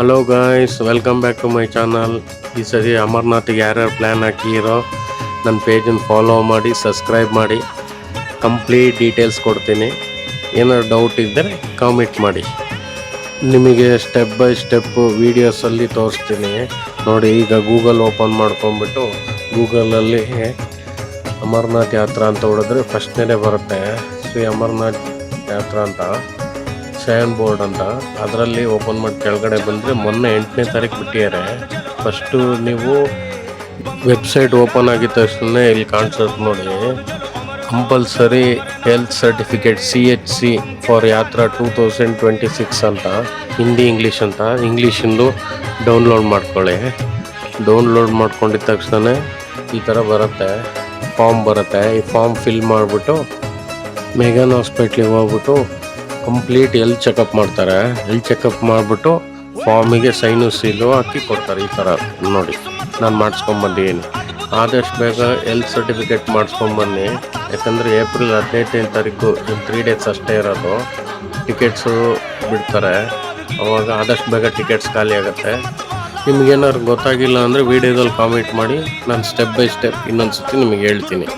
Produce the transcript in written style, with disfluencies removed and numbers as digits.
Hello guys, welcome back to my channel. ಈ ಸರಿ ಅಮರ್ನಾಥ್ಗೆ ಯಾರ್ಯಾರು ಪ್ಲ್ಯಾನ್ ಹಾಕಿರೋ ನನ್ನ ಪೇಜನ್ನು ಫಾಲೋ ಮಾಡಿ, ಸಬ್ಸ್ಕ್ರೈಬ್ ಮಾಡಿ. ಕಂಪ್ಲೀಟ್ ಡೀಟೇಲ್ಸ್ ಕೊಡ್ತೀನಿ. ಏನಾದ್ರು ಡೌಟ್ ಇದ್ದರೆ ಕಾಮೆಂಟ್ ಮಾಡಿ. ನಿಮಗೆ ಸ್ಟೆಪ್ ಬೈ ಸ್ಟೆಪ್ಪು ವೀಡಿಯೋಸಲ್ಲಿ ತೋರಿಸ್ತೀನಿ ನೋಡಿ. ಈಗ ಗೂಗಲ್ ಓಪನ್ ಮಾಡ್ಕೊಂಬಿಟ್ಟು ಗೂಗಲಲ್ಲಿ ಅಮರ್ನಾಥ್ ಯಾತ್ರಾ ಅಂತ ಹೊಡೆದ್ರೆ ಫಸ್ಟ್ನೇ ಬರುತ್ತೆ ಶ್ರೀ ಅಮರ್ನಾಥ್ ಯಾತ್ರಾ ಅಂತ, ಸೈನ್ ಬೋರ್ಡ್ ಅಂತ. ಅದರಲ್ಲಿ ಓಪನ್ ಮಾಡಿ ಕೆಳಗಡೆ ಬಂದರೆ ಮೊನ್ನೆ 8ನೇ ತಾರೀಕು ಬಿಟ್ಟಿದ್ದಾರೆ. ಫಸ್ಟು ನೀವು ವೆಬ್ಸೈಟ್ ಓಪನ್ ಆಗಿದ ತಕ್ಷಣ ಇಲ್ಲಿ ಕಾಣಿಸುತ್ತೆ ನೋಡಿ, compulsory health certificate CHC for ಯಾತ್ರಾ 2026 ಅಂತ, ಹಿಂದಿ ಇಂಗ್ಲೀಷ್ ಅಂತ. ಇಂಗ್ಲೀಷಿಂದು ಡೌನ್ಲೋಡ್ ಮಾಡ್ಕೊಳ್ಳಿ. ಡೌನ್ಲೋಡ್ ಮಾಡ್ಕೊಂಡಿದ್ದ ತಕ್ಷಣ ಈ ಥರ ಬರುತ್ತೆ, ಫಾರ್ಮ್ ಬರುತ್ತೆ. ಈ ಫಾರ್ಮ್ ಫಿಲ್ ಮಾಡಿಬಿಟ್ಟು ಮೆಗನ್ ಹಾಸ್ಪಿಟ್ಲಿಗೆ ಹೋಗ್ಬಿಟ್ಟು ಕಂಪ್ಲೀಟ್ ಹೆಲ್ತ್ ಚೆಕಪ್ ಮಾಡ್ತಾರೆ. ಹೆಲ್ತ್ ಚೆಕಪ್ ಮಾಡಿಬಿಟ್ಟು ಫಾರ್ಮಿಗೆ ಸೈನು ಸೀಲು ಹಾಕಿ ಕೊಡ್ತಾರೆ. ಈ ಥರ ನೋಡಿ, ನಾನು ಮಾಡಿಸ್ಕೊಂಬಂದಿದ್ದೀನಿ. ಆದಷ್ಟು ಬೇಗ ಹೆಲ್ತ್ ಸರ್ಟಿಫಿಕೇಟ್ ಮಾಡಿಸ್ಕೊಂಬನ್ನಿ. ಯಾಕಂದರೆ ಏಪ್ರಿಲ್ 15ನೇ ತಾರೀಕು 3 ಡೇಸ್ ಅಷ್ಟೇ ಇರೋದು. ಟಿಕೆಟ್ಸು ಬಿಡ್ತಾರೆ, ಅವಾಗ ಆದಷ್ಟು ಬೇಗ ಟಿಕೆಟ್ಸ್ ಖಾಲಿ ಆಗುತ್ತೆ. ನಿಮಗೇನಾದ್ರು ಗೊತ್ತಾಗಿಲ್ಲ ಅಂದರೆ ವೀಡಿಯೋದಲ್ಲಿ ಕಾಮೆಂಟ್ ಮಾಡಿ, ನಾನು ಸ್ಟೆಪ್ ಬೈ ಸ್ಟೆಪ್ ಇನ್ನೊಂದು ಸತಿ ನಿಮಗೆ ಹೇಳ್ತೀನಿ.